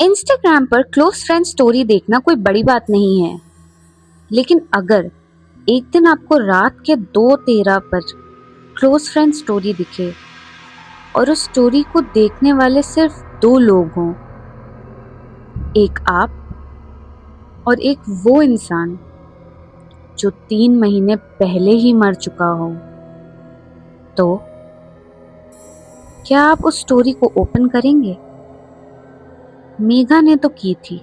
Instagram पर close friend story देखना कोई बड़ी बात नहीं है, लेकिन अगर एक दिन आपको रात के 2:13 पर क्लोज फ्रेंड स्टोरी दिखे और उस स्टोरी को देखने वाले सिर्फ 2 लोग हों, एक आप और एक वो इंसान जो 3 महीने पहले ही मर चुका हो, तो क्या आप उस स्टोरी को ओपन करेंगे? मेघा ने तो की थी,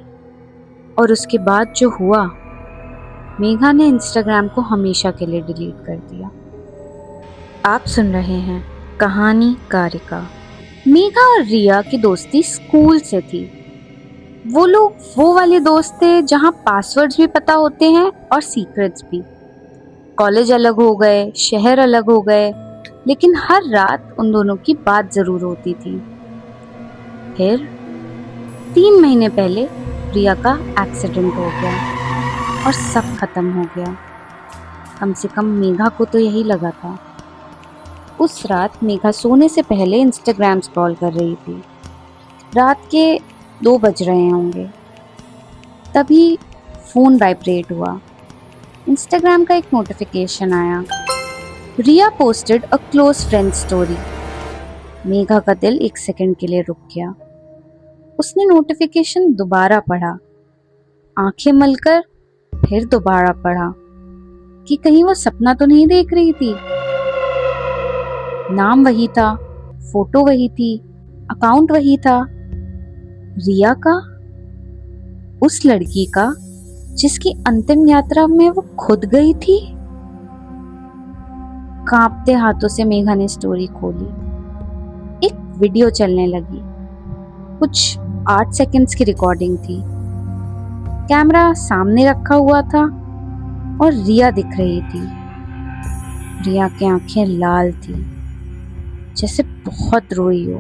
और उसके बाद जो हुआ, मेघा ने इंस्टाग्राम को हमेशा के लिए डिलीट कर दिया। आप सुन रहे हैं कहानी कारिका। मेघा और रिया की दोस्ती स्कूल से थी। वो लोग वो वाले दोस्त थे जहां पासवर्ड्स भी पता होते हैं और सीक्रेट्स भी। कॉलेज अलग हो गए, शहर अलग हो गए, लेकिन हर रात उन दोनों की बात जरूर होती थी। फिर 3 महीने पहले रिया का एक्सीडेंट हो गया और सब खत्म हो गया। कम से कम मेघा को तो यही लगा था। उस रात मेघा सोने से पहले इंस्टाग्राम स्क्रॉल कर रही थी। रात के 2 बज रहे होंगे। तभी फोन वाइब्रेट हुआ। इंस्टाग्राम का एक नोटिफिकेशन आया। Riya posted a close friend story. Megha का दिल 1 सेकंड के लिए रुक गया। उसने नोटिफिकेशन दोबारा पढ़ा, आंखें मलकर फिर दोबारा पढ़ा कि कहीं वो सपना तो नहीं देख रही थी। नाम वही था, फोटो वही थी, अकाउंट वही था। रिया का, उस लड़की का जिसकी अंतिम यात्रा में वो खुद गई थी। कांपते हाथों से मेघा ने स्टोरी खोली। एक वीडियो चलने लगी। कुछ 8 सेकंड्स की रिकॉर्डिंग थी। कैमरा सामने रखा हुआ था और रिया दिख रही थी। रिया की आंखें लाल थी, जैसे बहुत रोई हो।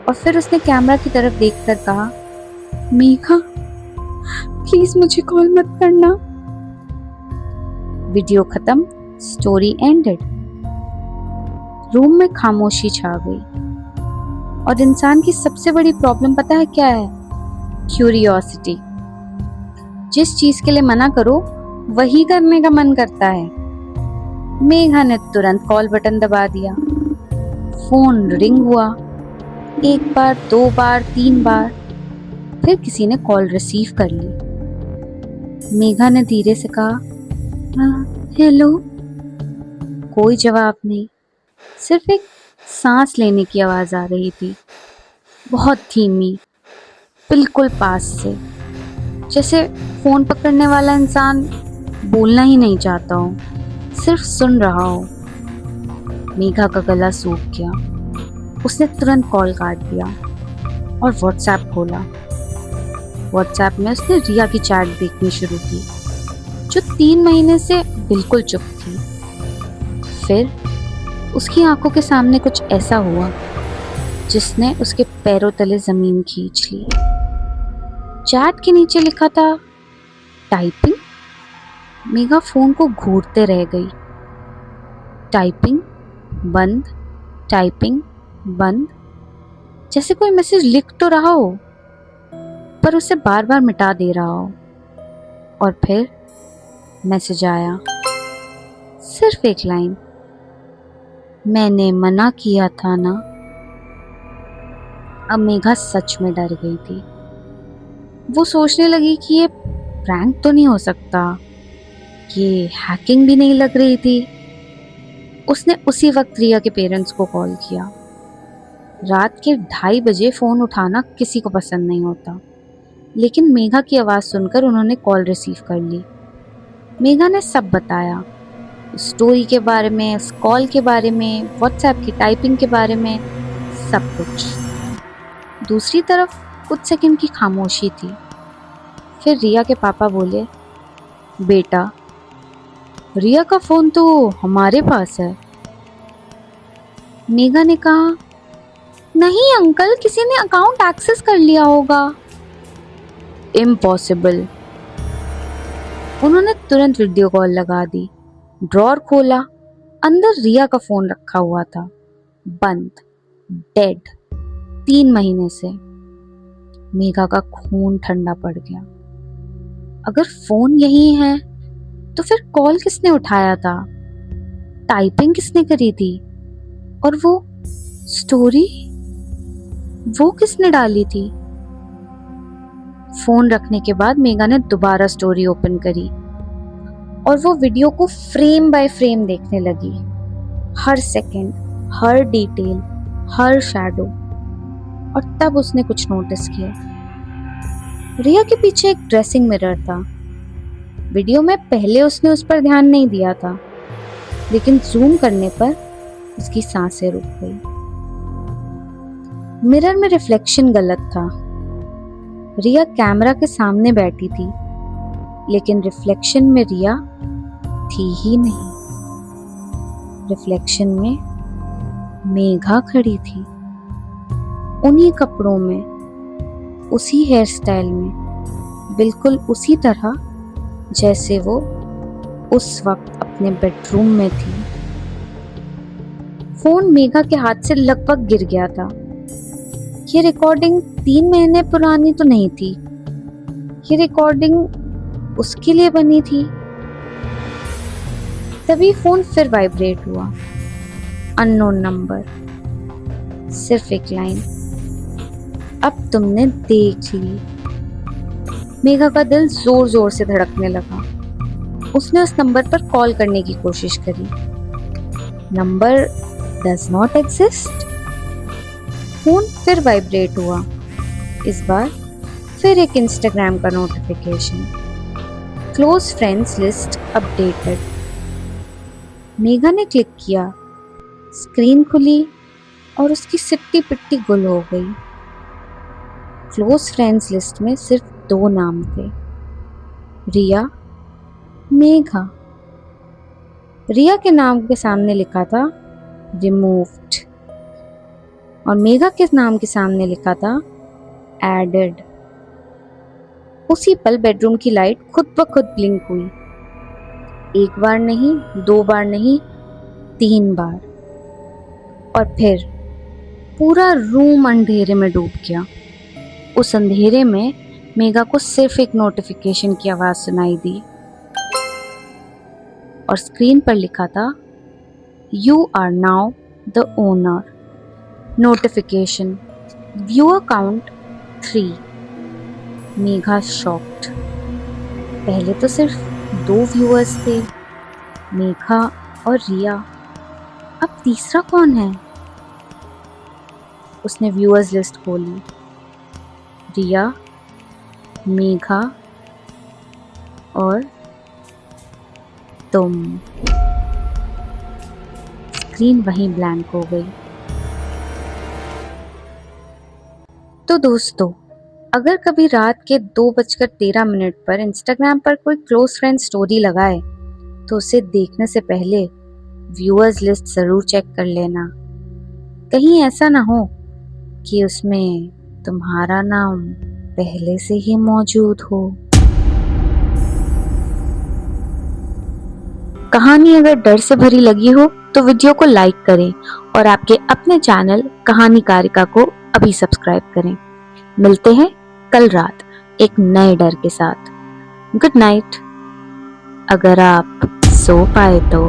और फिर उसने कैमरा की तरफ देखकर कहा, मेघा प्लीज मुझे कॉल मत करना। वीडियो खत्म, स्टोरी एंडेड। रूम में खामोशी छा गई। और इंसान की सबसे बड़ी प्रॉब्लम पता है क्या है? क्यूरियोसिटी। जिस चीज के लिए मना करो वही करने का मन करता है। मेघा ने तुरंत कॉल बटन दबा दिया। फोन रिंग हुआ, 1 बार, 2 बार, 3 बार। फिर किसी ने कॉल रिसीव कर ली। मेघा ने धीरे से कहा, हेलो। कोई जवाब नहीं, सिर्फ एक सांस लेने की आवाज आ रही थी, बहुत धीमी, बिल्कुल पास से, जैसे फोन पकड़ने वाला इंसान बोलना ही नहीं चाहता हो, सिर्फ सुन रहा हो। मेघा का गला सूख गया। उसने तुरंत कॉल काट दिया और व्हाट्सएप खोला। व्हाट्सएप में उसने रिया की चैट देखनी शुरू की, जो 3 महीने से बिल्कुल चुप थी। फिर उसकी आंखों के सामने कुछ ऐसा हुआ जिसने उसके पैरों तले जमीन खींच ली। चैट के नीचे लिखा था टाइपिंग। मेघा फोन को घूरते रह गई। टाइपिंग बंद, टाइपिंग बंद, जैसे कोई मैसेज लिख तो रहा हो पर उसे बार बार मिटा दे रहा हो। और फिर मैसेज आया, सिर्फ एक लाइन, मैंने मना किया था ना। अब मेघा सच में डर गई थी। वो सोचने लगी कि ये प्रैंक तो नहीं हो सकता, ये हैकिंग भी नहीं लग रही थी। उसने उसी वक्त रिया के पेरेंट्स को कॉल किया। रात के 2:30 बजे फोन उठाना किसी को पसंद नहीं होता, लेकिन मेघा की आवाज़ सुनकर उन्होंने कॉल रिसीव कर ली। मेघा ने सब बताया, स्टोरी के बारे में, उस कॉल के बारे में, व्हाट्सएप की टाइपिंग के बारे में, सब कुछ। दूसरी तरफ कुछ सेकंड की खामोशी थी। फिर रिया के पापा बोले, बेटा रिया का फोन तो हमारे पास है। मेघा ने कहा, नहीं अंकल, किसी ने अकाउंट एक्सेस कर लिया होगा। इम्पॉसिबल। उन्होंने तुरंत वीडियो कॉल लगा दी। ड्रॉर खोला, अंदर रिया का फोन रखा हुआ था, बंद, डेड, 3 महीने से। मेघा का खून ठंडा पड़ गया। अगर फोन यही है तो फिर कॉल किसने उठाया था, टाइपिंग किसने करी थी, और वो स्टोरी वो किसने डाली थी? फोन रखने के बाद मेघा ने दोबारा स्टोरी ओपन करी और वो वीडियो को फ्रेम बाय फ्रेम देखने लगी। हर सेकंड, हर डिटेल, हर शैडो। और तब उसने कुछ नोटिस किया। रिया के पीछे एक ड्रेसिंग मिरर था। वीडियो में पहले उसने उस पर ध्यान नहीं दिया था, लेकिन जूम करने पर उसकी सांसें रुक गई। मिरर में रिफ्लेक्शन गलत था। रिया कैमरा के सामने बैठी थी, लेकिन रिफ्लेक्शन में रिया थी ही नहीं। रिफ्लेक्शन में मेघा खड़ी थी, उन्हीं कपड़ों में, उसी हेयर स्टाइल में, बिल्कुल उसी तरह जैसे वो उस वक्त अपने बेडरूम में थी। फोन मेघा के हाथ से लगभग गिर गया था। ये रिकॉर्डिंग 3 महीने पुरानी तो नहीं थी। ये रिकॉर्डिंग उसके लिए बनी थी। तभी फोन फिर वाइब्रेट हुआ। Unknown number. सिर्फ एक लाइन, अब तुमने देख ली। मेघा का दिल जोर जोर से धड़कने लगा। उसने उस नंबर पर कॉल करने की कोशिश करी। Number does not exist. Phone फिर वाइब्रेट हुआ। इस बार फिर एक इंस्टाग्राम का notification. Close friends list updated. Megha ने क्लिक किया, स्क्रीन खुली और उसकी सिट्टी पिट्टी गुल हो गई। क्लोज फ्रेंड्स लिस्ट में सिर्फ 2 नाम थे, रिया, मेघा। रिया के नाम के सामने लिखा था रिमूव्ड और मेघा के नाम के सामने लिखा था एडेड। उसी पल बेडरूम की लाइट खुद ब खुद ब्लिंक हुई। 1 बार नहीं, 2 बार नहीं, 3 बार। और फिर पूरा रूम अंधेरे में डूब गया। उस अंधेरे में मेघा को सिर्फ एक नोटिफिकेशन की आवाज सुनाई दी और स्क्रीन पर लिखा था you are now the owner. Notification, viewer count 3। Megha shocked. पहले तो सिर्फ 2 व्यूअर्स थे, मेघा और रिया। अब तीसरा कौन है? उसने व्यूअर्स लिस्ट खोली। रिया, मेघा और तुम। स्क्रीन वहीं ब्लैंक हो गई। तो दोस्तों, अगर कभी रात के 2:13 पर इंस्टाग्राम पर कोई क्लोज फ्रेंड स्टोरी लगाए तो उसे देखने से पहले व्यूअर्स लिस्ट जरूर चेक कर लेना। कहीं ऐसा ना हो कि उसमें तुम्हारा नाम पहले से ही मौजूद हो। कहानी अगर डर से भरी लगी हो तो वीडियो को लाइक करें और आपके अपने चैनल कहानी कारिका को अभी सब्सक्राइब करें। मिलते हैं कल रात एक नए डर के साथ। Good night. अगर आप सो पाए तो।